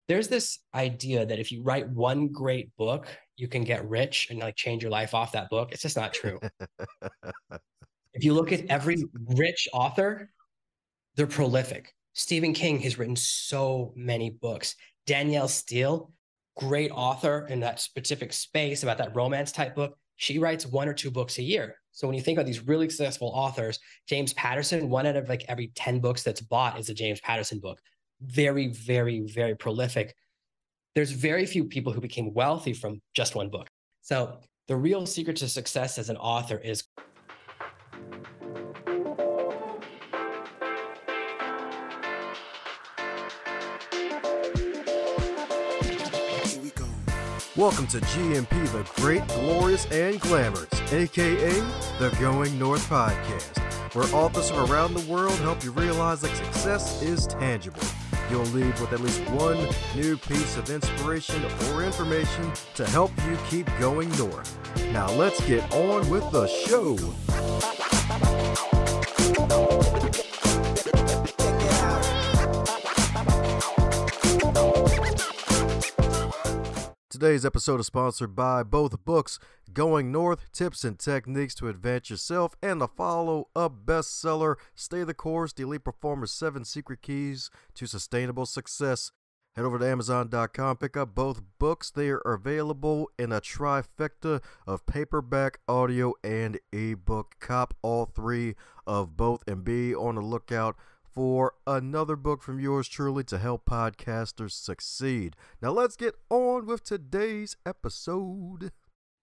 there's this idea that if you write one great book, you can get rich and like change your life off that book. It's just not true. If you look at every rich author, they're prolific. Stephen King has written so many books. Danielle Steele, great author in that specific space about that romance type book. She writes one or two books a year. So when you think about these really successful authors, James Patterson, one out of like every 10 books that's bought is a James Patterson book. Very, very, very prolific. There's very few people who became wealthy from just one book. So the real secret to success as an author is welcome to GMP, the Great, Glorious, and Glamorous, aka the Going North Podcast, where authors from around the world help you realize that success is tangible. You'll leave with at least one new piece of inspiration or information to help you keep going north. Now let's get on with the show. Today's episode is sponsored by both books, Going North, Tips and Techniques to Advance Yourself, and the follow-up bestseller, Stay the Course, The Elite Performer's 7 Secret Keys to Sustainable Success. Head over to Amazon.com, pick up both books. They are available in a trifecta of paperback, audio, and ebook. Cop all three of both and be on the lookout for another book from yours truly to help podcasters succeed. Now let's get on with today's episode.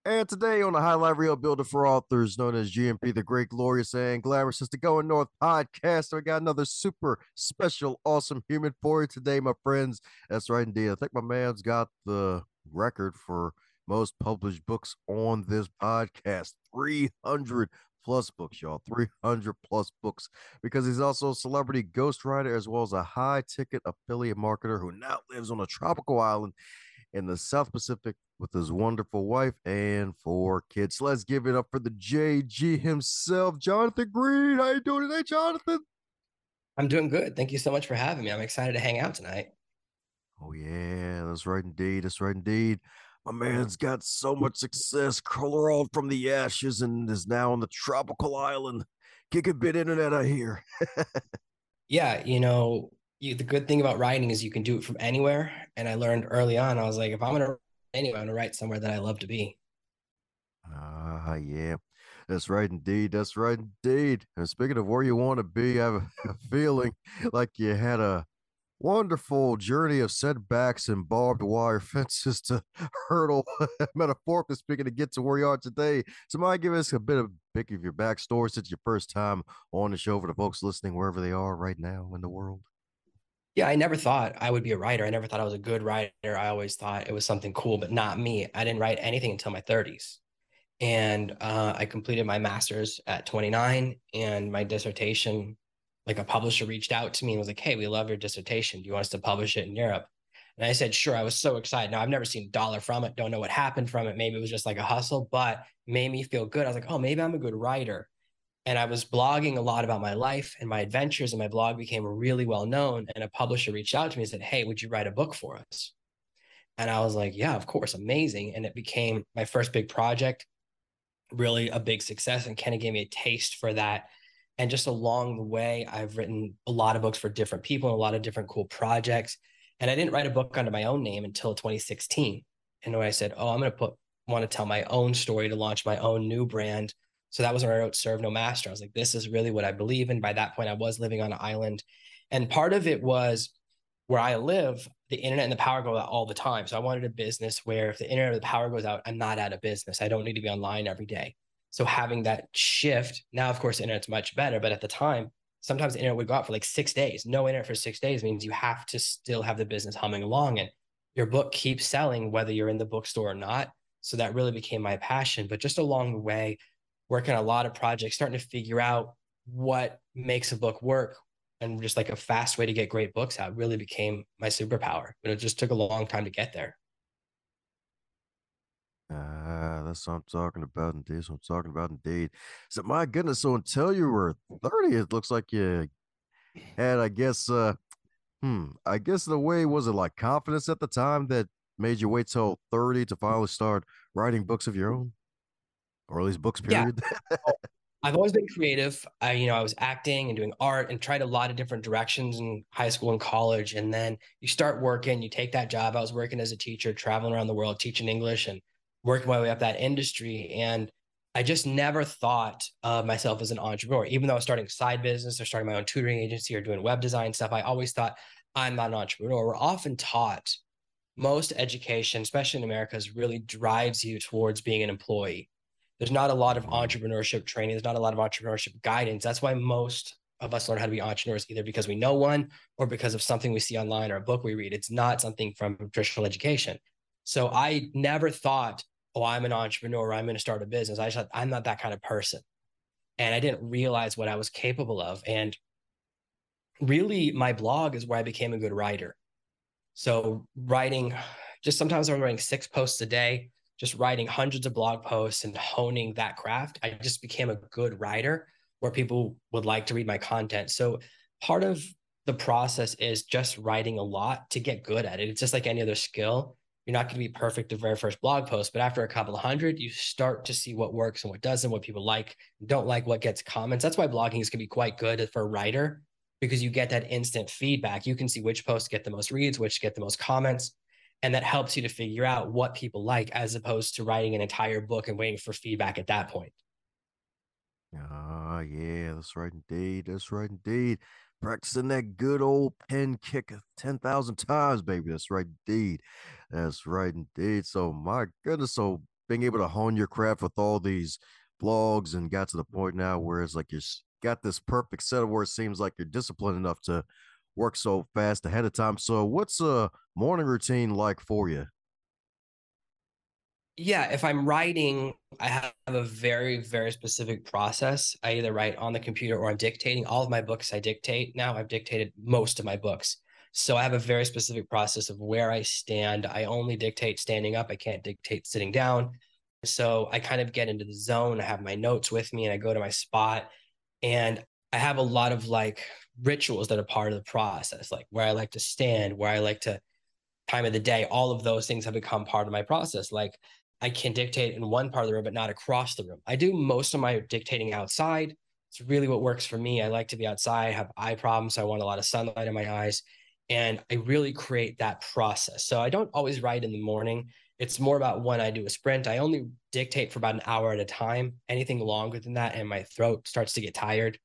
And today on the Highlight Reel Builder for Authors, known as GMP, the Great, Glorious, and Glamorous, is the Going North Podcast. We got another super special, awesome human for you today, my friends. That's right, indeed. I think my man's got the record for most published books on this podcast. 300 plus books, y'all. 300 plus books, because he's also a celebrity ghostwriter as well as a high ticket affiliate marketer who now lives on a tropical island in the South Pacific with his wonderful wife and 4 kids. Let's give it up for the JG himself, Jonathan Green. How you doing today, Jonathan? I'm doing good. Thank you so much for having me. I'm excited to hang out tonight. Oh yeah, that's right indeed. That's right indeed. My man's got so much success, crawled from the ashes and is now on the tropical island. Gigabit internet, I hear. Yeah, the good thing about writing is you can do it from anywhere. And I learned early on, I was like, if I'm going to anywhere, I'm going to write somewhere that I love to be. Yeah. That's right indeed. That's right indeed. And speaking of where you want to be, I have a feeling like you had a wonderful journey of setbacks and barbed wire fences to hurdle, metaphorically speaking, to get to where you are today. So, might give us a bit of your backstory since your first time on the show for the folks listening wherever they are right now in the world. Yeah, I never thought I would be a writer. I never thought I was a good writer. I always thought it was something cool, but not me. I didn't write anything until my 30s. And I completed my master's at 29, and my dissertation, like a publisher reached out to me and was like, hey, we love your dissertation. Do you want us to publish it in Europe? And I said, sure. I was so excited. Now, I've never seen a dollar from it. Don't know what happened from it. Maybe it was just like a hustle, but made me feel good. I was like, oh, maybe I'm a good writer. And I was blogging a lot about my life and my adventures, and my blog became really well known. And a publisher reached out to me and said, hey, would you write a book for us? And I was like, yeah, of course, amazing. And it became my first big project, really a big success, and kind of gave me a taste for that. And just along the way, I've written a lot of books for different people and a lot of different cool projects. And I didn't write a book under my own name until 2016. And when I said, oh, I'm going to want to tell my own story to launch my own new brand. So that was when I wrote Serve No Master. I was like, this is really what I believe in. By that point, I was living on an island. And part of it was where I live, the internet and the power go out all the time. So I wanted a business where if the internet or the power goes out, I'm not out of business. I don't need to be online every day. So having that shift, now, of course, the internet's much better. But at the time, sometimes the internet would go out for like 6 days. No internet for 6 days means you have to still have the business humming along. And your book keeps selling, whether you're in the bookstore or not. So that really became my passion. But just along the way, working on a lot of projects, starting to figure out what makes a book work, and just like a fast way to get great books out really became my superpower. But it just took a long time to get there. That's what I'm talking about indeed. That's what I'm talking about indeed. So my goodness, so until you were 30, it looks like you had, I guess, I guess the way was it like confidence at the time that made you wait till 30 to finally start writing books of your own, or at least books, Yeah. period? Oh, I've always been creative. I was acting and doing art and tried a lot of different directions in high school and college. And then you start working, you take that job. I was working as a teacher, traveling around the world, teaching English and working my way up that industry. And I just never thought of myself as an entrepreneur, even though I was starting side business or starting my own tutoring agency or doing web design stuff. I always thought I'm not an entrepreneur. We're often taught most education, especially in America, really drives you towards being an employee. There's not a lot of Mm, entrepreneurship training. There's not a lot of entrepreneurship guidance. That's why most of us learn how to be entrepreneurs, either because we know one or because of something we see online or a book we read. It's not something from traditional education. So I never thought, oh, I'm an entrepreneur. I'm going to start a business. I just thought I'm not that kind of person. And I didn't realize what I was capable of. And really, my blog is where I became a good writer. So writing, just sometimes I was writing 6 posts a day, just writing hundreds of blog posts and honing that craft. I just became a good writer where people would like to read my content. So part of the process is just writing a lot to get good at it. It's just like any other skill. You're not going to be perfect the very first blog post, but after a couple of hundred, you start to see what works and what doesn't, what people like, don't like, what gets comments. That's why blogging is going to be quite good for a writer because you get that instant feedback. You can see which posts get the most reads, which get the most comments. And that helps you to figure out what people like as opposed to writing an entire book and waiting for feedback at that point. ah, yeah, that's right indeed. That's right indeed. Practicing that good old pen kick 10,000 times, baby. That's right indeed. That's right indeed. So, my goodness. So, being able to hone your craft with all these blogs and got to the point now where it's like got this perfect setup where it seems like you're disciplined enough to work so fast ahead of time. So, what's a morning routine like for you? Yeah, if I'm writing, I have a very, very specific process. I either write on the computer or I'm dictating. All of my books I dictate now. I've dictated most of my books. So I have a very specific process of where I stand. I only dictate standing up. I can't dictate sitting down. So I kind of get into the zone. I have my notes with me and I go to my spot. And I have a lot of like rituals that are part of the process, like where I like to stand, where I like to time of the day. All of those things have become part of my process. Like I can dictate in one part of the room, but not across the room. I do most of my dictating outside. It's really what works for me. I like to be outside, I have eye problems. So I want a lot of sunlight in my eyes. And I really create that process. So I don't always write in the morning. It's more about when I do a sprint. I only dictate for about an hour at a time. Anything longer than that, and my throat starts to get tired.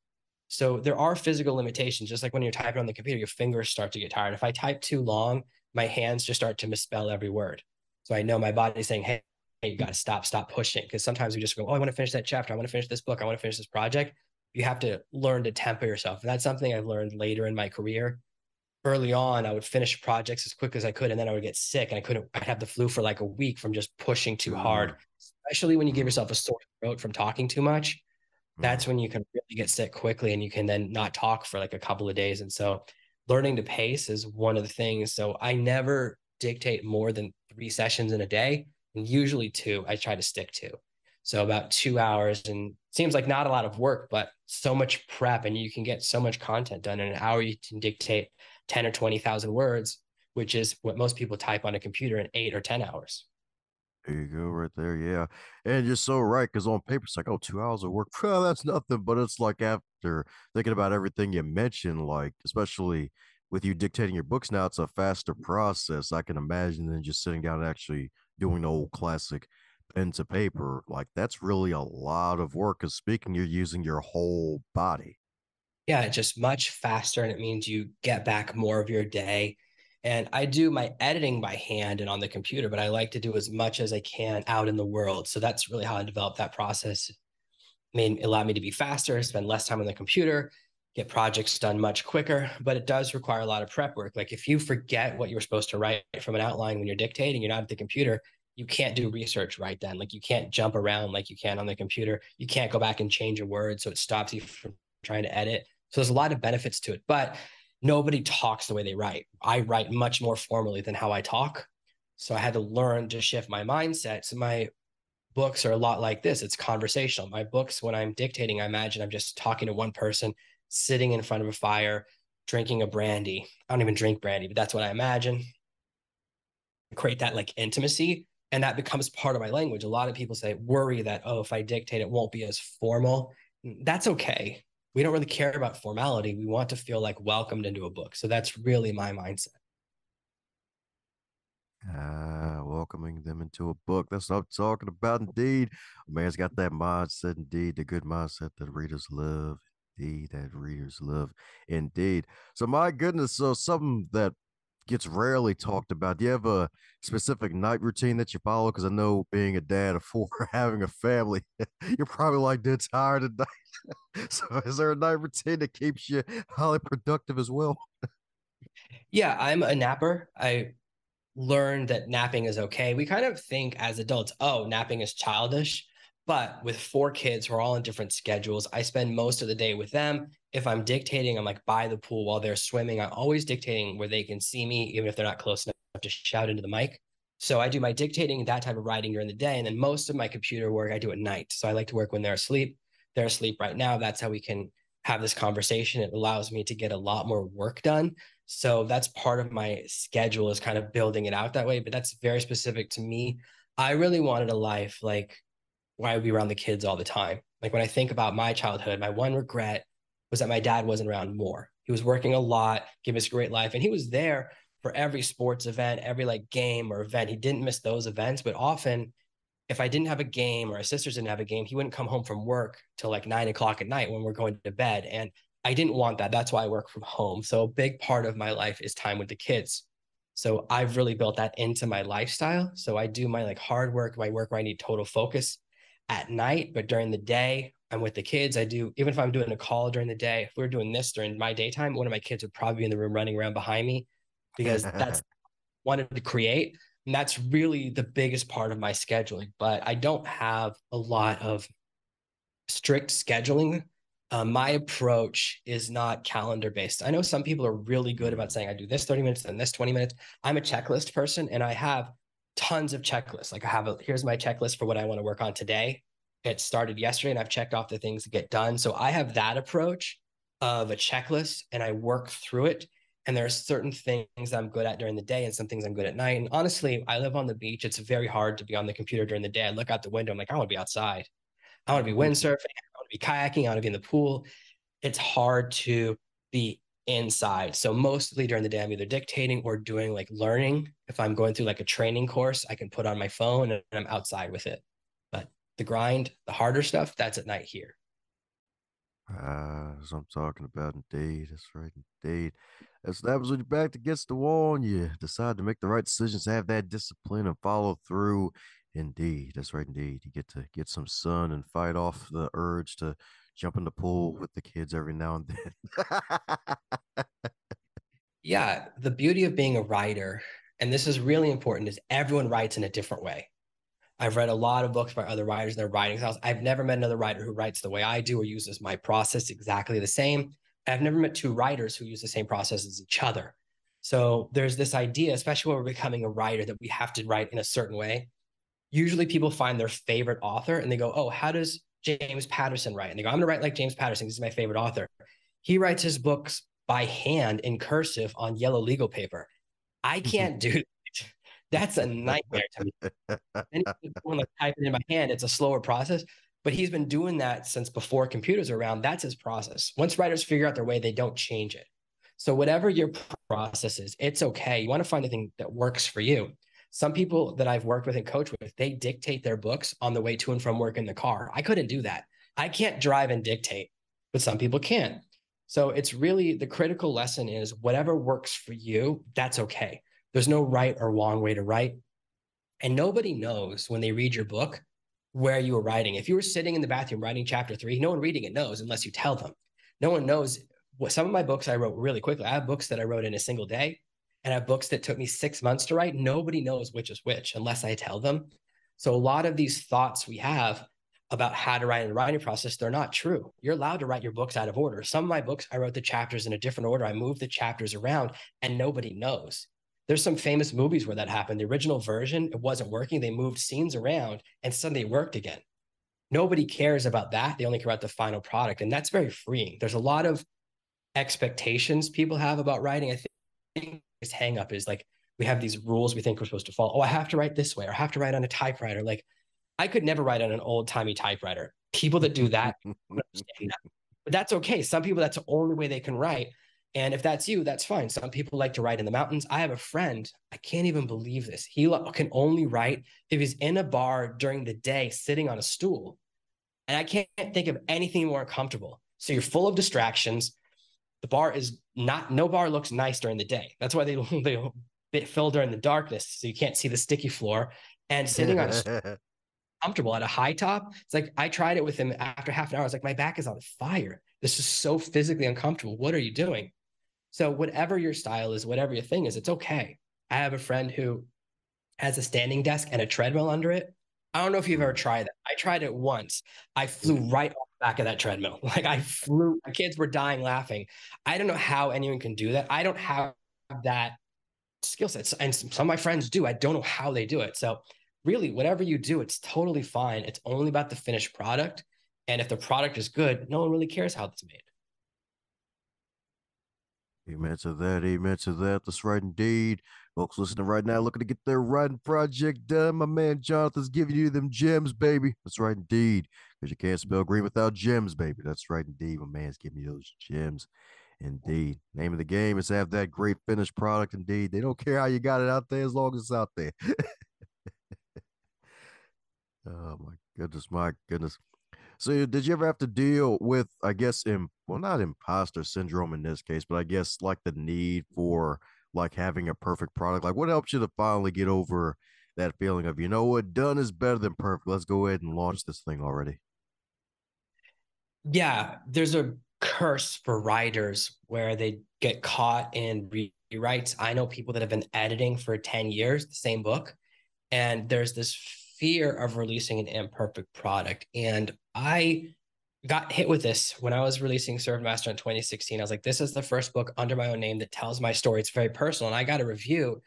So there are physical limitations, just like when you're typing on the computer, your fingers start to get tired. If I type too long, my hands just start to misspell every word. So I know my body's saying, hey, you got to stop pushing. Because sometimes we just go, oh, I want to finish that chapter. I want to finish this book. I want to finish this project. You have to learn to temper yourself. And that's something I've learned later in my career. Early on, I would finish projects as quick as I could, and then I would get sick and I'd have the flu for like a week from just pushing too hard, Mm, especially when you give mm, yourself a sore throat from talking too much. That's mm. when you can really get sick quickly and you can then not talk for like a couple of days. And so learning to pace is one of the things. So I never dictate more than 3 sessions in a day, and usually two I try to stick to. So about 2 hours, and seems like not a lot of work, but so much prep and you can get so much content done in an hour. You can dictate 10 or 20,000 words, which is what most people type on a computer in 8 or 10 hours. There you go, right there. Yeah. And you're so right. Cause on paper, it's like, oh, 2 hours of work. Well, that's nothing. But it's like after thinking about everything you mentioned, like, especially with you dictating your books now, it's a faster process. I can imagine than just sitting down and actually doing the old classic pen to paper. Like, that's really a lot of work. Cause speaking, you're using your whole body. Yeah, just much faster. And it means you get back more of your day. And I do my editing by hand and on the computer, but I like to do as much as I can out in the world. So that's really how I developed that process. Made allowed me to be faster, spend less time on the computer, get projects done much quicker. But it does require a lot of prep work. Like if you forget what you were supposed to write from an outline when you're dictating, you're not at the computer, you can't do research right then. Like you can't jump around like you can on the computer. You can't go back and change a word. So it stops you from trying to edit. So there's a lot of benefits to it. But nobody talks the way they write. I write much more formally than how I talk. So I had to learn to shift my mindset. So my books are a lot like this. It's conversational. My books, when I'm dictating, I imagine I'm just talking to one person sitting in front of a fire. drinking a brandy. I don't even drink brandy, but that's what I imagine. Create that like intimacy, and that becomes part of my language. A lot of people say worry that, oh, if I dictate, it won't be as formal. That's okay. We don't really care about formality. We want to feel like welcomed into a book. So that's really my mindset. Welcoming them into a book. That's what I'm talking about, indeed. A man's got that mindset, indeed, the good mindset that readers love. Indeed, that readers love, indeed. So, my goodness, so something that gets rarely talked about. Do you have a specific night routine that you follow? Because I know being a dad of four, having a family, you're probably like dead tired at night. So, is there a night routine that keeps you highly productive as well? Yeah, I'm a napper. I learned that napping is okay. We kind of think as adults, oh, napping is childish. But with four kids who are all in different schedules, I spend most of the day with them. If I'm dictating, I'm like by the pool while they're swimming. I'm always dictating where they can see me, even if they're not close enough to shout into the mic. So I do my dictating and that type of writing during the day. And then most of my computer work I do at night. So I like to work when they're asleep. They're asleep right now. That's how we can have this conversation. It allows me to get a lot more work done. So that's part of my schedule is kind of building it out that way. But that's very specific to me. I really wanted a life like where I would be around the kids all the time. Like when I think about my childhood, my one regret was that my dad wasn't around more. He was working a lot, giving us a great life, and he was there for every sports event, every like game or event. He didn't miss those events, but often if I didn't have a game or his sisters didn't have a game, he wouldn't come home from work till like 9 o'clock at night when we're going to bed. And I didn't want that. That's why I work from home. So a big part of my life is time with the kids. So I've really built that into my lifestyle. So I do my like hard work, my work where I need total focus at night, but during the day, I'm with the kids. I do, even if I'm doing a call during the day, if we're doing this during my daytime, one of my kids would probably be in the room running around behind me because that's wanted to create. And that's really the biggest part of my scheduling. But I don't have a lot of strict scheduling. My approach is not calendar based. I know some people are really good about Mm. saying I do this 30 minutes and this 20 minutes. I'm a checklist person and I have tons of checklists. Like I have here's my checklist for what I want to work on today. It started yesterday and I've checked off the things to get done. So I have that approach of a checklist and I work through it. And there are certain things I'm good at during the day and some things I'm good at night. And honestly, I live on the beach. It's very hard to be on the computer during the day. I look out the window. I'm like, I want to be outside. I want to be windsurfing. I want to be kayaking. I want to be in the pool. It's hard to be inside. So mostly during the day, I'm either dictating or doing like learning. If I'm going through like a training course, I can put on my phone and I'm outside with it. But the grind, the harder stuff, that's at night here. As I'm talking about, indeed. That's right, indeed. That was when you're back against the wall and you decide to make the right decisions, have that discipline and follow through. Indeed. That's right, indeed. You get to get some sun and fight off the urge to jump in the pool with the kids every now and then. Yeah, the beauty of being a writer, and this is really important, is everyone writes in a different way. I've read a lot of books by other writers and their writing styles. I've never met another writer who writes the way I do or uses my process exactly the same. I've never met two writers who use the same process as each other. So there's this idea, especially when we're becoming a writer, that we have to write in a certain way. Usually people find their favorite author and they go, oh, how does James Patterson write? And they go, I'm going to write like James Patterson. This is my favorite author. He writes his books by hand in cursive on yellow legal paper. I can't do that. That's a nightmare to me. And when like type it in my hand, it's a slower process. But he's been doing that since before computers are around. That's his process. Once writers figure out their way, they don't change it. So whatever your process is, it's okay. You want to find the thing that works for you. Some people that I've worked with and coached with, they dictate their books on the way to and from work in the car. I couldn't do that. I can't drive and dictate, but some people can. So it's really the critical lesson is whatever works for you, that's okay. There's no right or wrong way to write. And nobody knows when they read your book where you were writing. If you were sitting in the bathroom writing chapter 3, no one reading it knows unless you tell them. No one knows what some of my books I wrote really quickly. I have books that I wrote in a single day, and I have books that took me 6 months to write. Nobody knows which is which unless I tell them. So a lot of these thoughts we have about how to write in the writing process, they're not true. You're allowed to write your books out of order. Some of my books, I wrote the chapters in a different order. I moved the chapters around and nobody knows. There's some famous movies where that happened. The original version, it wasn't working. They moved scenes around and suddenly it worked again. Nobody cares about that. They only care about the final product. And that's very freeing. There's a lot of expectations people have about writing. I think this hang up is like we have these rules we think we're supposed to follow. Oh, I have to write this way, or I have to write on a typewriter. Like I could never write on an old timey typewriter. People that do that don't understand that. But that's okay. Some people, that's the only way they can write. And if that's you, that's fine. Some people like to write in the mountains. I have a friend, I can't even believe this. He can only write if he's in a bar during the day, sitting on a stool. And I can't think of anything more comfortable. So you're full of distractions. The bar is not, no bar looks nice during the day. That's why they fill during the darkness. So you can't see the sticky floor. And sitting on a comfortable at a high top. It's like I tried it with him after half an hour. I was like, my back is on fire. This is so physically uncomfortable. What are you doing? So whatever your style is, whatever your thing is, it's okay. I have a friend who has a standing desk and a treadmill under it. I don't know if you've ever tried that. I tried it once. I flew right off the back of that treadmill. Like I flew, my kids were dying laughing. I don't know how anyone can do that. I don't have that skill sets. And some of my friends do. I don't know how they do it. So really, whatever you do, it's totally fine. It's only about the finished product. And if the product is good, no one really cares how it's made. Amen to that. Amen to that. That's right indeed. Folks listening right now, looking to get their writing project done. My man Jonathan's giving you them gems, baby. That's right indeed. Because you can't spell green without gems, baby. That's right indeed. My man's giving you those gems. Indeed. Name of the game is have that great finished product. Indeed. They don't care how you got it out there as long as it's out there. Oh my goodness, my goodness. So did you ever have to deal with, I guess, well, not imposter syndrome in this case, but I guess like the need for like having a perfect product? Like what helps you to finally get over that feeling of, you know what, done is better than perfect. Let's go ahead and launch this thing already. Yeah, there's a curse for writers where they get caught in rewrites. I know people that have been editing for 10 years, the same book, and there's this fear of releasing an imperfect product. And I got hit with this when I was releasing Serve Master in 2016. I was like, this is the first book under my own name that tells my story. It's very personal. And I got a review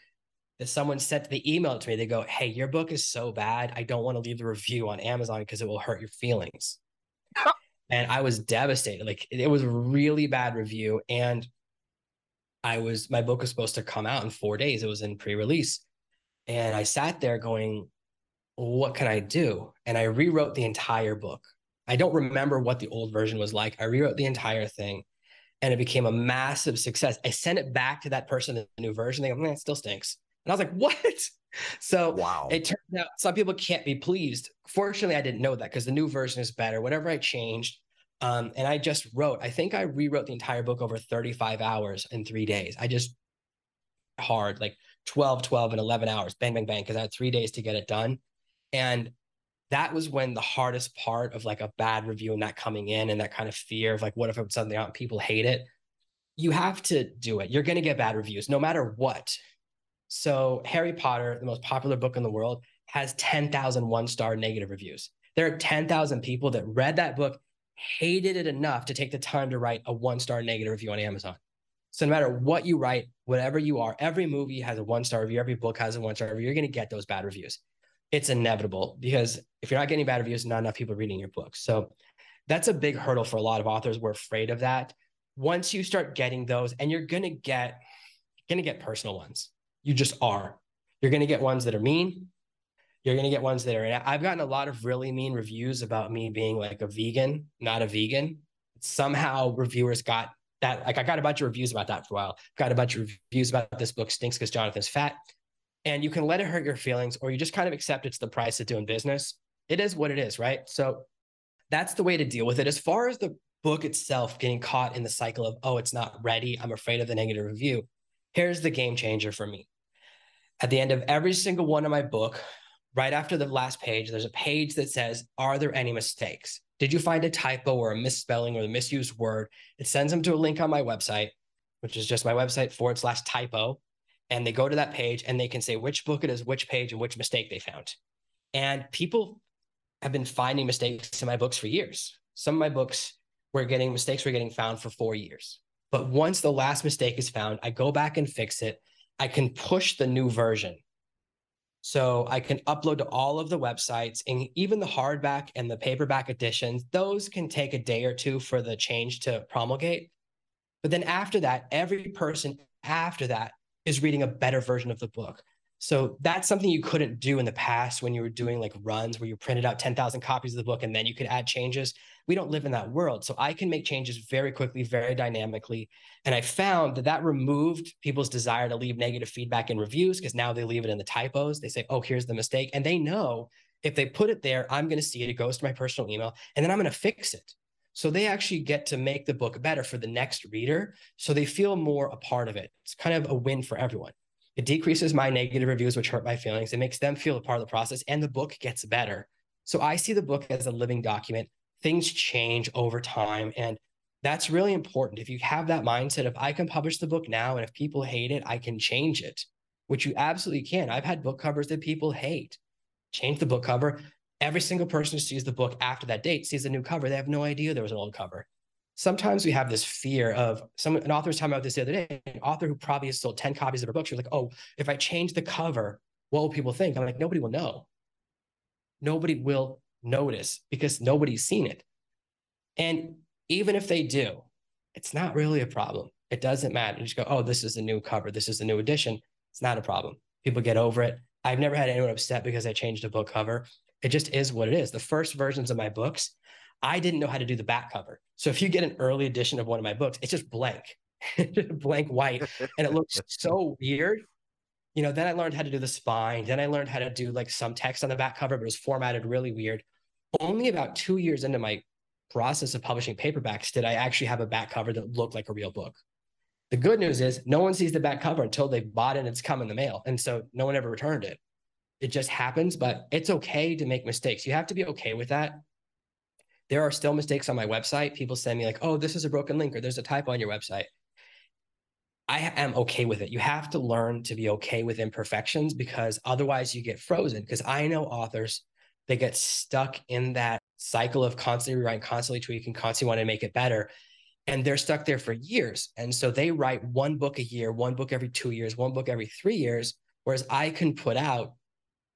that someone sent, they emailed to me. They go, hey, your book is so bad. I don't want to leave the review on Amazon because it will hurt your feelings. And I was devastated. Like it was a really bad review. And my book was supposed to come out in 4 days. It was in pre-release. And I sat there going, what can I do? And I rewrote the entire book. I don't remember what the old version was like. I rewrote the entire thing and it became a massive success. I sent it back to that person in the new version. They go, man, it still stinks. And I was like, what? So Wow. it turned out some people can't be pleased. Fortunately, I didn't know that because the new version is better, whatever I changed. And I just wrote, I think I rewrote the entire book over 35 hours in 3 days. I just hard, like 12, 12, and 11 hours, bang, bang, bang, because I had 3 days to get it done. And that was when the hardest part of like a bad review and that coming in and that kind of fear of like, what if I put something out and people hate it? You have to do it. You're going to get bad reviews no matter what. So Harry Potter, the most popular book in the world, has 10,000 one-star negative reviews. There are 10,000 people that read that book, hated it enough to take the time to write a one-star negative review on Amazon. So no matter what you write, whatever you are, every movie has a one-star review, every book has a one-star review. You're going to get those bad reviews. It's inevitable because if you're not getting bad reviews, not enough people reading your books. So that's a big hurdle for a lot of authors. We're afraid of that. Once you start getting those, and you're gonna get personal ones. You just are. You're gonna get ones that are mean. You're gonna get ones that are. I've gotten a lot of really mean reviews about me being like a vegan, not a vegan. Somehow reviewers got that. Like I got a bunch of reviews about that for a while. Got a bunch of reviews about this book stinks because Jonathan's fat. And you can let it hurt your feelings, or you just kind of accept it's the price of doing business. It is what it is, right? So that's the way to deal with it. As far as the book itself getting caught in the cycle of, oh, it's not ready, I'm afraid of the negative review. Here's the game changer for me. At the end of every single one of my book, right after the last page, there's a page that says, are there any mistakes? Did you find a typo or a misspelling or a misused word? It sends them to a link on my website, which is just my website /typo. And they go to that page and they can say which book it is, which page, and which mistake they found. And people have been finding mistakes in my books for years. Some of my books mistakes were getting found for 4 years. But once the last mistake is found, I go back and fix it. I can push the new version. So I can upload to all of the websites, and even the hardback and the paperback editions, those can take a day or two for the change to promulgate. But then after that, every person after that is reading a better version of the book. So that's something you couldn't do in the past when you were doing like runs where you printed out 10,000 copies of the book and then you could add changes. We don't live in that world. So I can make changes very quickly, very dynamically. And I found that that removed people's desire to leave negative feedback in reviews because now they leave it in the typos. They say, oh, here's the mistake. And they know if they put it there, I'm going to see it. It goes to my personal email and then I'm going to fix it. So they actually get to make the book better for the next reader. So they feel more a part of it. It's kind of a win for everyone. It decreases my negative reviews, which hurt my feelings. It makes them feel a part of the process, and the book gets better. So I see the book as a living document. Things change over time, and that's really important. If you have that mindset of I can publish the book now, and if people hate it, I can change it, which you absolutely can. I've had book covers that people hate. Change the book cover. Every single person who sees the book after that date sees a new cover. They have no idea there was an old cover. Sometimes we have this fear of an author was talking about this the other day, an author who probably has sold 10 copies of her book. She was like, oh, if I change the cover, what will people think? I'm like, nobody will know. Nobody will notice because nobody's seen it. And even if they do, it's not really a problem. It doesn't matter. You just go, oh, this is a new cover. This is a new edition. It's not a problem. People get over it. I've never had anyone upset because I changed a book cover. It just is what it is. The first versions of my books, I didn't know how to do the back cover. So if you get an early edition of one of my books, it's just blank, blank white, and it looks so weird. Then I learned how to do the spine. Then I learned how to do like some text on the back cover, but it was formatted really weird. Only about 2 years into my process of publishing paperbacks did I actually have a back cover that looked like a real book. The good news is no one sees the back cover until they bought it and it's come in the mail. And so no one ever returned it. It just happens, but it's okay to make mistakes. You have to be okay with that. There are still mistakes on my website. People send me like, oh, this is a broken link or there's a typo on your website. I am okay with it. You have to learn to be okay with imperfections because otherwise you get frozen. Because I know authors, they get stuck in that cycle of constantly rewriting, constantly tweaking, constantly wanting to make it better. And they're stuck there for years. And so they write one book a year, one book every 2 years, one book every 3 years. Whereas I can put out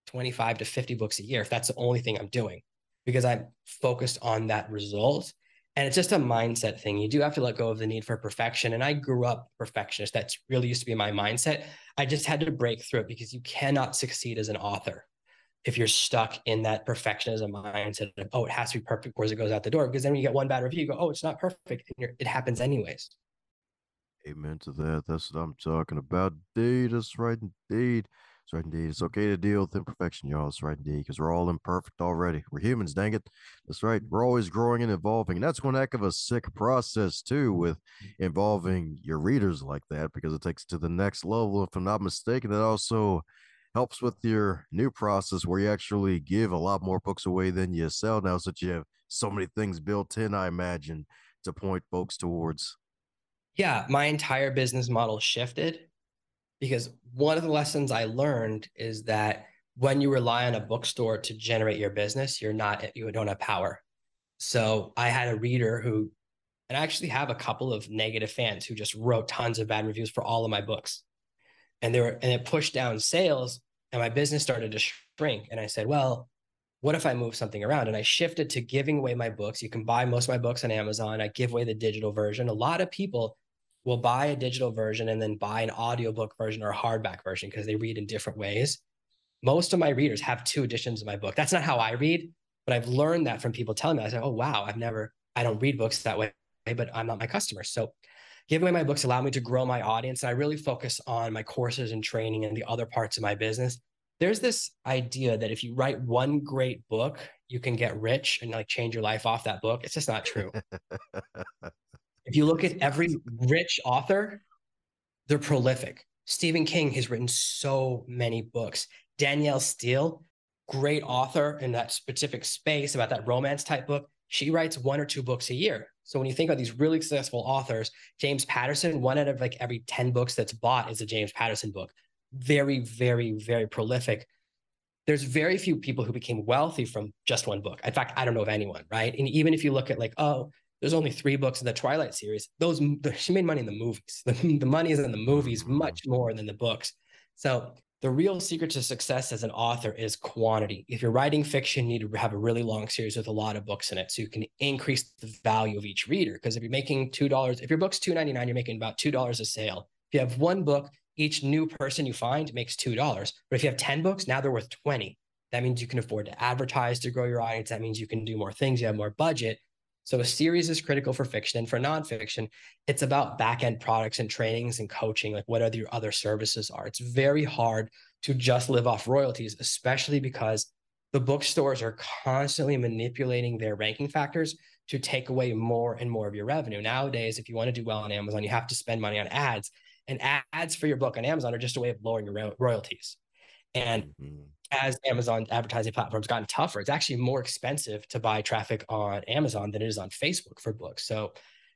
25 to 50 books a year if that's the only thing I'm doing because I'm focused on that result. And it's just a mindset thing. You do have to let go of the need for perfection. And I grew up perfectionist. That's really used to be my mindset. I just had to break through it because you cannot succeed as an author if you're stuck in that perfectionism mindset of, oh, it has to be perfect before it goes out the door. Because then when you get one bad review, you go, oh, it's not perfect. And it happens anyways. Amen to that. That's what I'm talking about. Indeed, that's right. Indeed. That's right. Indeed. It's okay to deal with imperfection, y'all. That's right. Indeed. Because we're all imperfect already. We're humans, dang it. That's right. We're always growing and evolving. And that's one heck of a sick process, too, with involving your readers like that, because it takes it to the next level. If I'm not mistaken, that also helps with your new process where you actually give a lot more books away than you sell now, so that you have so many things built in, I imagine, to point folks towards. Yeah, my entire business model shifted because one of the lessons I learned is that when you rely on a bookstore to generate your business, you don't have power. So I had a reader who, and I actually have a couple of negative fans who just wrote tons of bad reviews for all of my books. And it pushed down sales and my business started to shrink. And I said, well, what if I move something around? And I shifted to giving away my books. You can buy most of my books on Amazon. I give away the digital version. A lot of people will buy a digital version and then buy an audiobook version or a hardback version because they read in different ways. Most of my readers have two editions of my book. That's not how I read, but I've learned that from people telling me. I said, oh, wow, I don't read books that way, but I'm not my customer. So giving away my books allowed me to grow my audience. And I really focus on my courses and training and the other parts of my business. There's this idea that if you write one great book, you can get rich and like change your life off that book. It's just not true. If you look It's at not. every rich author, they're prolific. Stephen King has written so many books. Danielle Steele, great author in that specific space about that romance type book. She writes one or two books a year. So when you think of these really successful authors, James Patterson, one out of like every 10 books that's bought is a James Patterson book. Very, very, very prolific. There's very few people who became wealthy from just one book. In fact, I don't know of anyone, right? And even if you look at like, oh, there's only 3 books in the Twilight series, she made money in the movies. The money is in the movies Mhm. much more than the books. So The real secret to success as an author is quantity. If you're writing fiction, you need to have a really long series with a lot of books in it so you can increase the value of each reader. Because if you're making $2, if your book's $2.99, you're making about $2 a sale. If you have one book, each new person you find makes $2. But if you have 10 books, now they're worth 20. That means you can afford to advertise to grow your audience. That means you can do more things. You have more budget. So a series is critical for fiction. And for nonfiction, it's about back-end products and trainings and coaching, like what other your other services are. It's very hard to just live off royalties, especially because the bookstores are constantly manipulating their ranking factors to take away more and more of your revenue. Nowadays, if you want to do well on Amazon, you have to spend money on ads. And ads for your book on Amazon are just a way of lowering your royalties. And Mm-hmm. as Amazon advertising platforms gotten tougher, it's actually more expensive to buy traffic on Amazon than it is on Facebook for books. So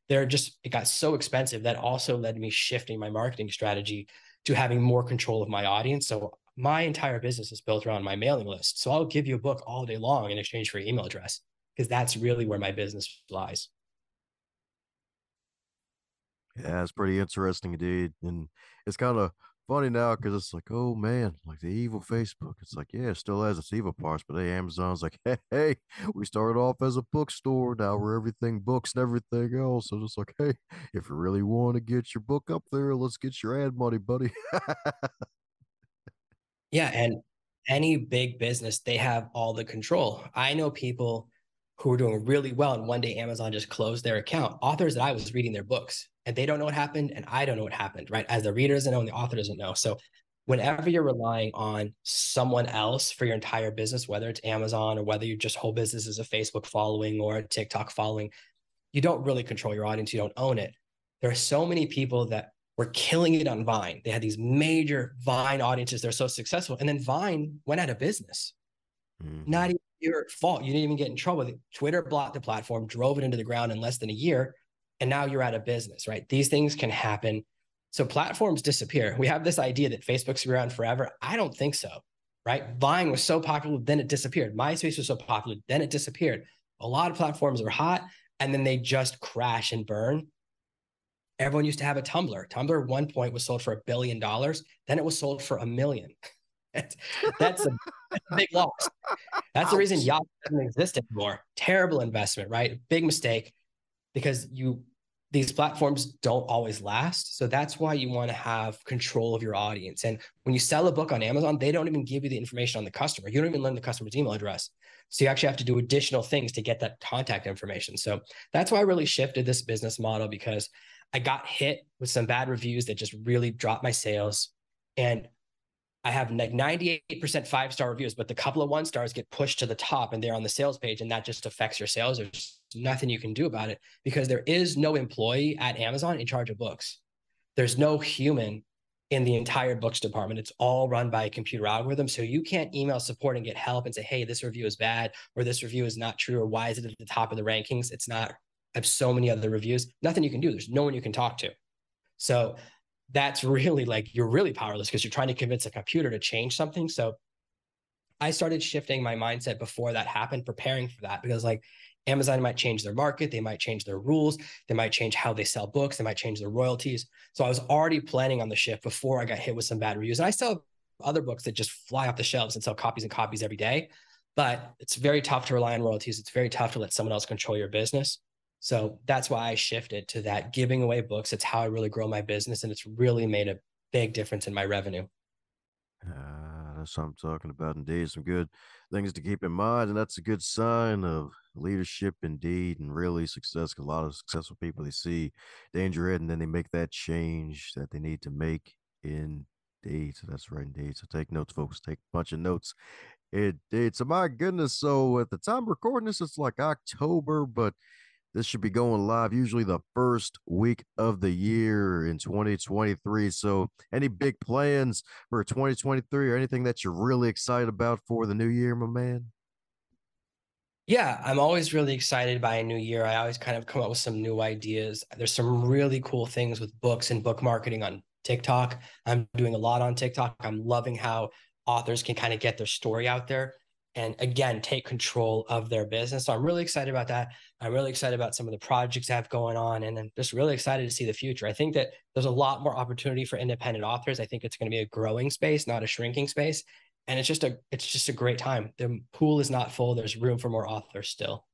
it got so expensive that also led to me shifting my marketing strategy to having more control of my audience. So my entire business is built around my mailing list. So I'll give you a book all day long in exchange for your email address, because that's really where my business lies. Yeah, it's pretty interesting indeed. And it's kind of funny now because it's like, oh man, like the evil Facebook. It's like, yeah, it still has its evil parts, but hey, Amazon's like, hey, we started off as a bookstore. Now we're everything books and everything else. So just like, hey, if you really want to get your book up there, let's get your ad money, buddy. Yeah, and any big business, they have all the control. I know people who are doing really well, and one day Amazon just closed their account. Authors that I was reading their books, and they don't know what happened, and I don't know what happened, right? As the reader doesn't know, and the author doesn't know. So whenever you're relying on someone else for your entire business, whether it's Amazon or whether your just whole business is a Facebook following or a TikTok following, you don't really control your audience. You don't own it. There are so many people that were killing it on Vine. They had these major Vine audiences. They're so successful. And then Vine went out of business. Mm-hmm. Not even your fault. You didn't even get in trouble with it. Twitter blocked the platform, drove it into the ground in less than a year. And now you're out of business, right? These things can happen. So platforms disappear. We have this idea that Facebook's around forever. I don't think so, right? Vine was so popular, then it disappeared. MySpace was so popular, then it disappeared. A lot of platforms are hot and then they just crash and burn. Everyone used to have a Tumblr. Tumblr at one point was sold for $1 billion. Then it was sold for 1 million. that's, that's a big loss. That's the reason Ouch. Yahoo doesn't exist anymore. Terrible investment, right? Big mistake, because these platforms don't always last. So that's why you want to have control of your audience. And when you sell a book on Amazon, they don't even give you the information on the customer. You don't even learn the customer's email address. So you actually have to do additional things to get that contact information. So that's why I really shifted this business model, because I got hit with some bad reviews that just really dropped my sales. And I have like 98% 5-star reviews, but the couple of 1 stars get pushed to the top and they're on the sales page, and that just affects your sales. There's nothing you can do about it because there is no employee at Amazon in charge of books. There's no human in the entire books department. It's all run by a computer algorithm. So you can't email support and get help and say, hey, this review is bad, or this review is not true, or why is it at the top of the rankings? It's not. I have so many other reviews. Nothing you can do. There's no one you can talk to. So that's really like, you're really powerless because you're trying to convince a computer to change something. So I started shifting my mindset before that happened, preparing for that, because like Amazon might change their market, they might change their rules, they might change how they sell books, they might change their royalties. So I was already planning on the shift before I got hit with some bad reviews. And I still have other books that just fly off the shelves and sell copies and copies every day. But it's very tough to rely on royalties. It's very tough to let someone else control your business. So that's why I shifted to that, giving away books. It's how I really grow my business. And it's really made a big difference in my revenue. That's what I'm talking about. Indeed, some good things to keep in mind, and that's a good sign of leadership, indeed, and really success. 'Cause a lot of successful people, they see danger ahead, and then they make that change that they need to make. Indeed, so that's right, indeed. So take notes, folks. Take a bunch of notes. Indeed. So my goodness. So at the time of recording this, it's like October, but this should be going live usually the first week of the year in 2023. So, any big plans for 2023 or anything that you're really excited about for the new year, my man? Yeah, I'm always really excited by a new year. I always kind of come up with some new ideas. There's some really cool things with books and book marketing on TikTok. I'm doing a lot on TikTok. I'm loving how authors can kind of get their story out there. and again take control of their business. So I'm really excited about that. I'm really excited about some of the projects I have going on, and I'm just really excited to see the future. I think that there's a lot more opportunity for independent authors. I think it's going to be a growing space, not a shrinking space, and it's just a great time. The pool is not full. There's room for more authors still.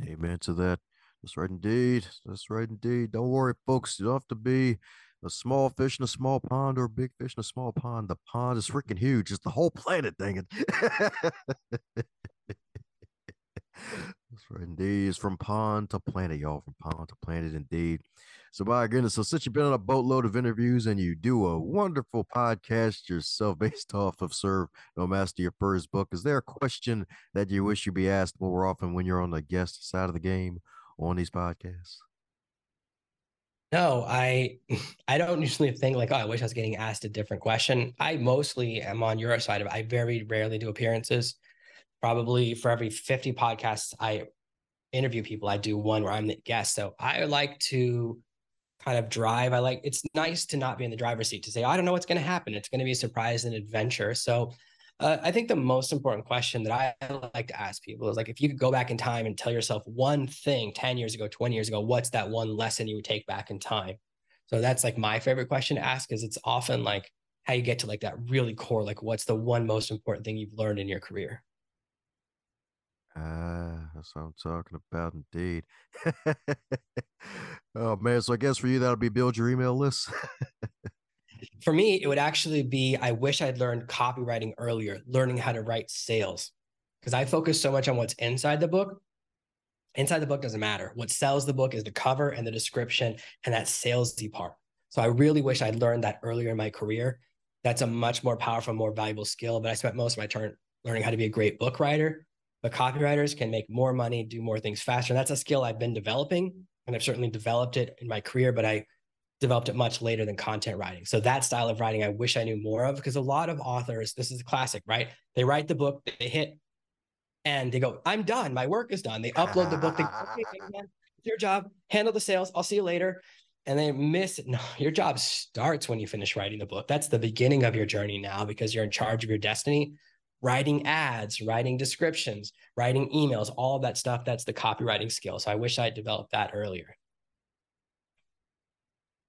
Amen to that. That's right indeed. That's right indeed. Don't worry, folks. You don't have to be a small fish in a small pond or a big fish in a small pond. The pond is freaking huge. It's the whole planet, dang it. That's right indeed. It's from pond to planet, y'all. From pond to planet indeed. So my goodness. So since you've been on a boatload of interviews and you do a wonderful podcast yourself based off of Serve No Master your first book, is there a question that you wish you be asked more often when you're on the guest side of the game on these podcasts? No, I don't usually think like, oh, I wish I was getting asked a different question. I mostly am on your side of it. I very rarely do appearances. Probably for every 50 podcasts I interview people, I do one where I'm the guest. So I like to kind of drive. It's nice to not be in the driver's seat to say, I don't know what's going to happen. It's going to be a surprise and adventure. So I think the most important question that I like to ask people is like, if you could go back in time and tell yourself one thing 10 years ago, 20 years ago, what's that one lesson you would take back in time? So that's like my favorite question to ask because it's often like how you get to like that really core, like what's the one most important thing you've learned in your career? Ah, that's what I'm talking about indeed. Oh man, so I guess for you that'll be build your email list. For me, it would actually be I wish I'd learned copywriting earlier, learning how to write sales. Because I focus so much on what's inside the book. Inside the book doesn't matter. What sells the book is the cover and the description and that salesy part. So I really wish I'd learned that earlier in my career. That's a much more powerful, more valuable skill. But I spent most of my turn learning how to be a great book writer. But copywriters can make more money, do more things faster. And that's a skill I've been developing. And I've certainly developed it in my career, but I developed it much later than content writing. So that style of writing, I wish I knew more of because a lot of authors, this is a classic, right? They write the book, they hit, and they go, I'm done. My work is done. They upload the book. They go, okay, man, it's your job. Handle the sales. I'll see you later. And they miss it. No, your job starts when you finish writing the book. That's the beginning of your journey now because you're in charge of your destiny. Writing ads, writing descriptions, writing emails, all of that stuff. That's the copywriting skill. So I wish I had developed that earlier.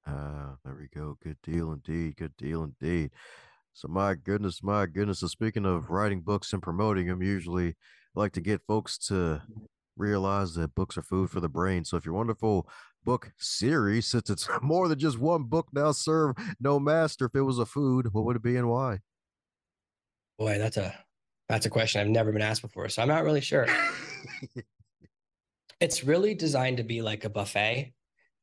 Ah, there we go. Good deal indeed. Good deal indeed. So my goodness, my goodness. So speaking of writing books and promoting them, usually I like to get folks to realize that books are food for the brain. So if your wonderful book series, since it's more than just one book now, serve no master. If it was a food, what would it be and why? Boy, that's a question I've never been asked before. So I'm not really sure. It's really designed to be like a buffet.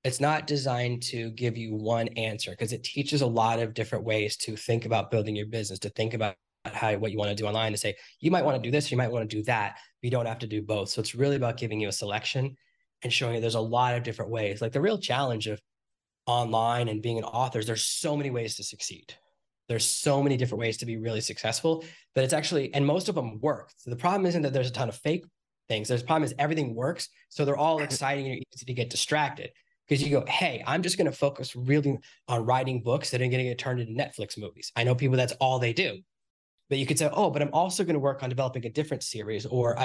It's not designed to give you one answer because it teaches a lot of different ways to think about building your business, to think about how what you want to do online, to say you might want to do this, you might want to do that. But you don't have to do both. So it's really about giving you a selection and showing you there's a lot of different ways. Like the real challenge of online and being an author is there's so many ways to succeed. There's so many different ways to be really successful that it's actually, and most of them work. So the problem isn't that there's a ton of fake things. There's the problem is everything works. So they're all exciting and easy to get distracted because you go, hey, I'm just going to focus really on writing books that are going to get turned into Netflix movies. I know people that's all they do. But you could say, oh, but I'm also going to work on developing a different series. Or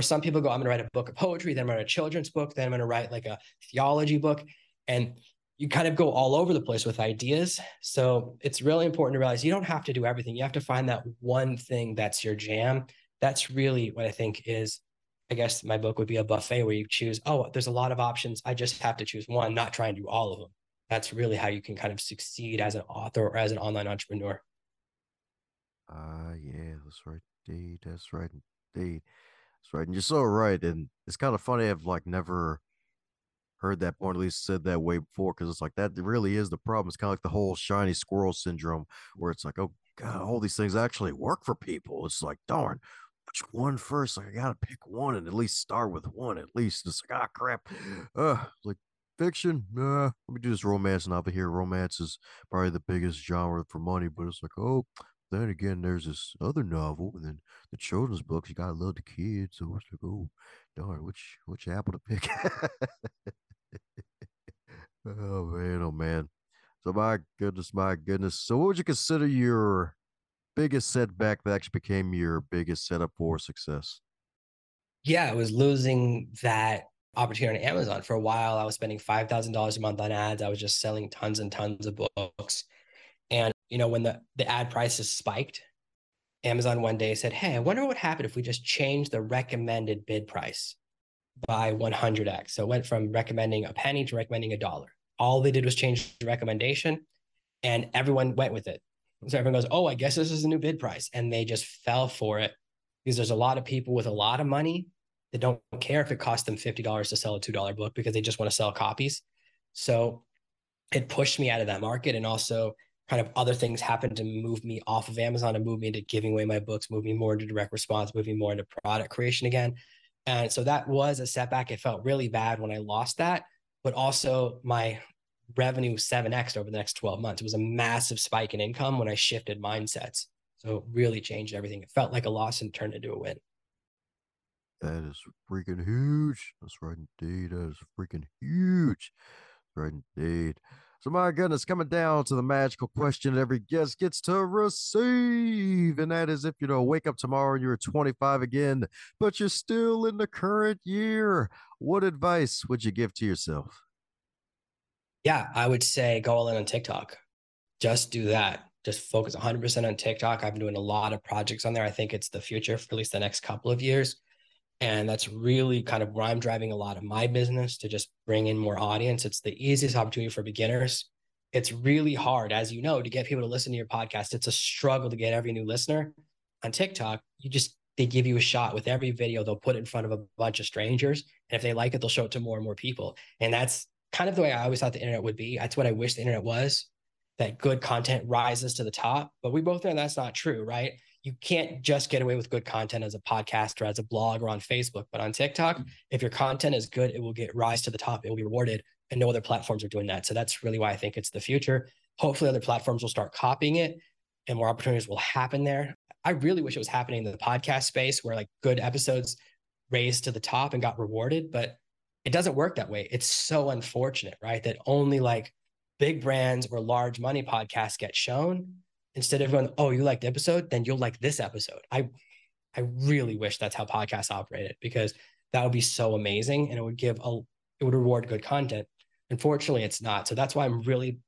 some people go, I'm going to write a book of poetry, then I'm going to write a children's book, then I'm going to write like a theology book. And you kind of go all over the place with ideas. So it's really important to realize you don't have to do everything. You have to find that one thing that's your jam. That's really what I think is, I guess my book would be a buffet where you choose, oh, there's a lot of options. I just have to choose one, not try and do all of them. That's really how you can kind of succeed as an author or as an online entrepreneur. Yeah, that's right indeed. That's right indeed. That's right. And you're so right. And it's kind of funny. I've like never heard that point, at least said that way before, because it's like that really is the problem. It's kind of like the whole shiny squirrel syndrome, where it's like, oh God, all these things actually work for people. It's like, darn, which one first? Like, I gotta pick one and at least start with one at least. It's like, ah, crap. Like fiction. Let me do this romance novel here. Romance is probably the biggest genre for money, but it's like, oh, then again, there's this other novel, and then the children's books. You gotta love the kids, so it's like, oh, darn, which apple to pick? Oh man, oh man. So my goodness, my goodness. So what would you consider your biggest setback that actually became your biggest setup for success? Yeah, I was losing that opportunity on Amazon. For a while, I was spending $5,000 a month on ads. I was just selling tons and tons of books. And, when the ad prices spiked, Amazon one day said, hey, I wonder what happened if we just change the recommended bid price by 100x. So it went from recommending a penny to recommending a dollar. All they did was change the recommendation and everyone went with it. So everyone goes, oh, I guess this is the new bid price. And they just fell for it because there's a lot of people with a lot of money that don't care if it costs them $50 to sell a $2 book because they just want to sell copies. So it pushed me out of that market. And also, kind of other things happened to move me off of Amazon and move me into giving away my books, move me more into direct response, moving more into product creation again. And so that was a setback. It felt really bad when I lost that, but also my revenue 7x over the next 12 months. It was a massive spike in income when I shifted mindsets. So it really changed everything. It felt like a loss and turned into a win. That is freaking huge. That's right, indeed. That is freaking huge. Right, indeed. So, my goodness, coming down to the magical question every guest gets to receive. And that is if you wake up tomorrow and you're 25 again, but you're still in the current year, what advice would you give to yourself? Yeah, I would say go all in on TikTok. Just do that. Just focus 100% on TikTok. I've been doing a lot of projects on there. I think it's the future for at least the next couple of years. And that's really kind of where I'm driving a lot of my business to just bring in more audience. It's the easiest opportunity for beginners. It's really hard, as you know, to get people to listen to your podcast. It's a struggle to get every new listener. On TikTok, they give you a shot with every video. They'll put it in front of a bunch of strangers. And if they like it, they'll show it to more and more people. And that's kind of the way I always thought the internet would be. That's what I wish the internet was, that good content rises to the top. But we both know that's not true, right? You can't just get away with good content as a podcast or as a blog or on Facebook, but on TikTok, if your content is good, it will get rise to the top. It will be rewarded, and no other platforms are doing that. So that's really why I think it's the future. Hopefully, other platforms will start copying it, and more opportunities will happen there. I really wish it was happening in the podcast space where like good episodes raised to the top and got rewarded, but it doesn't work that way. It's so unfortunate, right? That only like big brands or large money podcasts get shown instead of going, oh, you like the episode, then you'll like this episode. I really wish that's how podcasts operated because that would be so amazing and it would reward good content. Unfortunately, it's not. So that's why I'm really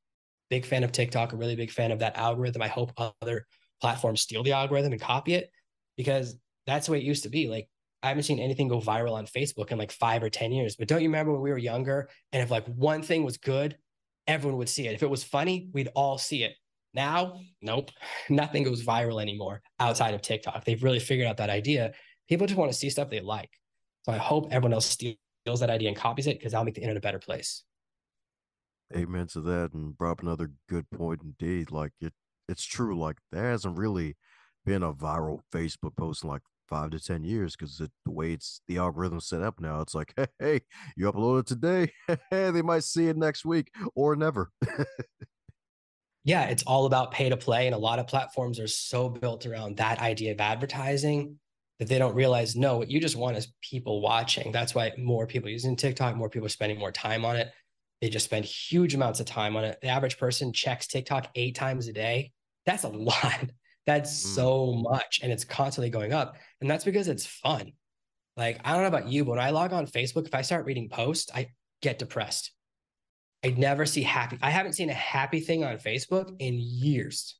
big fan of TikTok, a really big fan of that algorithm. I hope other platforms steal the algorithm and copy it because that's the way it used to be. Like I haven't seen anything go viral on Facebook in like 5 or 10 years. But don't you remember when we were younger and if like one thing was good, everyone would see it. If it was funny, we'd all see it. Now, nope, nothing goes viral anymore outside of TikTok. They've really figured out that idea. People just want to see stuff they like. So I hope everyone else steals that idea and copies it because that'll make the internet a better place. Amen to that, and brought up another good point indeed. Like it's true. Like there hasn't really been a viral Facebook post in like 5 to 10 years because the way it's the algorithm set up now, it's like, hey, you upload it today, they might see it next week or never. Yeah, it's all about pay to play. And a lot of platforms are so built around that idea of advertising that they don't realize, no, what you just want is people watching. That's why more people using TikTok, more people are spending more time on it. They just spend huge amounts of time on it. The average person checks TikTok 8 times a day. That's a lot. That's Mm. so much. And it's constantly going up. And that's because it's fun. Like, I don't know about you, but when I log on Facebook, if I start reading posts, I get depressed. I never see happy. I haven't seen a happy thing on Facebook in years.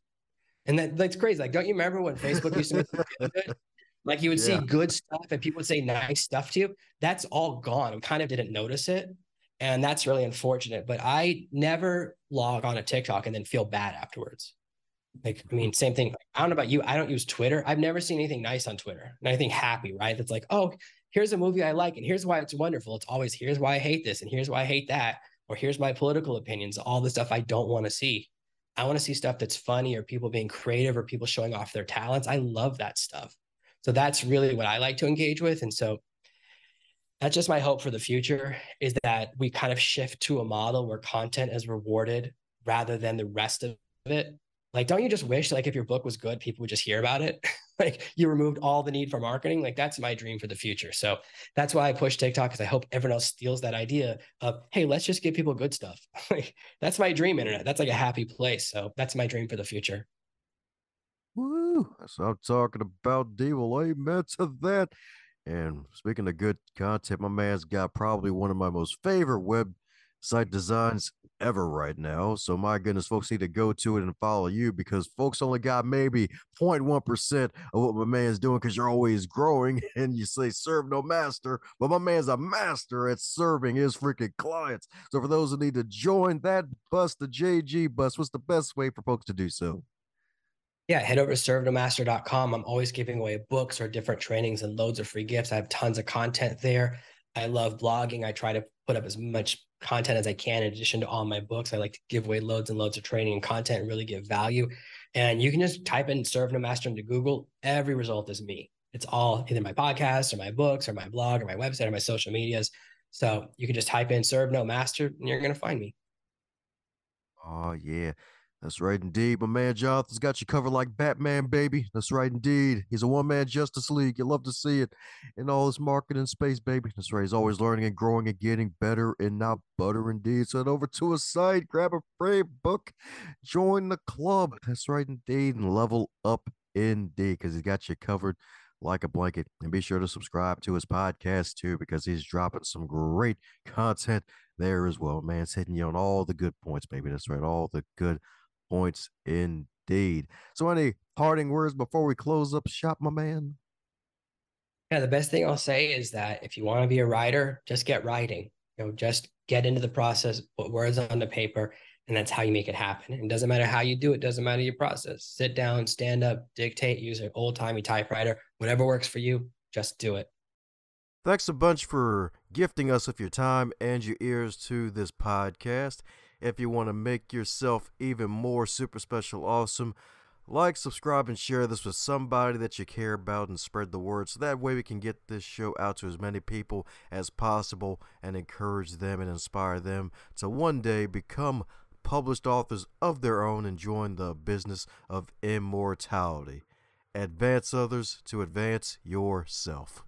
And that's crazy. Like, don't you remember when Facebook used to make you feel good? Like you would see Yeah. good stuff and people would say nice stuff to you. That's all gone. We kind of didn't notice it. And that's really unfortunate. But I never log on a TikTok and then feel bad afterwards. Like, I mean, same thing. I don't know about you. I don't use Twitter. I've never seen anything nice on Twitter and anything happy, right? That's like, oh, here's a movie I like, and here's why it's wonderful. It's always here's why I hate this, and here's why I hate that, or here's my political opinions, all the stuff I don't want to see. I want to see stuff that's funny or people being creative or people showing off their talents. I love that stuff. So that's really what I like to engage with. And so that's just my hope for the future is that we kind of shift to a model where content is rewarded rather than the rest of it. Like, don't you just wish like if your book was good, people would just hear about it? Like you removed all the need for marketing. Like that's my dream for the future. So that's why I push TikTok because I hope everyone else steals that idea of, hey, let's just give people good stuff. Like that's my dream internet. That's like a happy place. So that's my dream for the future. Woo! That's what I'm talking about, D. Well, amen to that. And speaking of good content, my man's got probably one of my most favorite website designs ever right now. So my goodness, folks need to go to it and follow you because folks only got maybe 0.1% of what my man's doing because you're always growing and you say serve no master, but my man's a master at serving his freaking clients. So for those who need to join that bus, the JG bus, what's the best way for folks to do so? Yeah, head over to servenomaster.com. I'm always giving away books or different trainings and loads of free gifts. I have tons of content there. I love blogging. I try to put up as much content as I can in addition to all my books. I like to give away loads and loads of training and content and really give value. And you can just type in Serve No Master into Google. Every result is me. It's all either my podcast or my books or my blog or my website or my social medias. So you can just type in Serve No Master and you're going to find me. Oh, yeah. That's right indeed. My man Jonathan's got you covered like Batman, baby. That's right indeed. He's a one-man Justice League. You love to see it in all this marketing space, baby. That's right. He's always learning and growing and getting better and not butter indeed. So head over to his site, grab a free book, join the club. That's right indeed. And level up indeed because he's got you covered like a blanket. And be sure to subscribe to his podcast too because he's dropping some great content there as well. Man's hitting you on all the good points, baby. That's right. All the good points indeed. So, any parting words before we close up shop, my man? Yeah, the best thing I'll say is that if you want to be a writer, just get writing. Just get into the process, put words on the paper, and that's how you make it happen. And it doesn't matter how you do it, doesn't matter your process. Sit down, stand up, dictate, use an old-timey typewriter, whatever works for you, just do it. Thanks a bunch for gifting us with your time and your ears to this podcast. If you want to make yourself even more super special awesome, like, subscribe, and share this with somebody that you care about and spread the word so that way we can get this show out to as many people as possible and encourage them and inspire them to one day become published authors of their own and join the business of immortality. Advance others to advance yourself.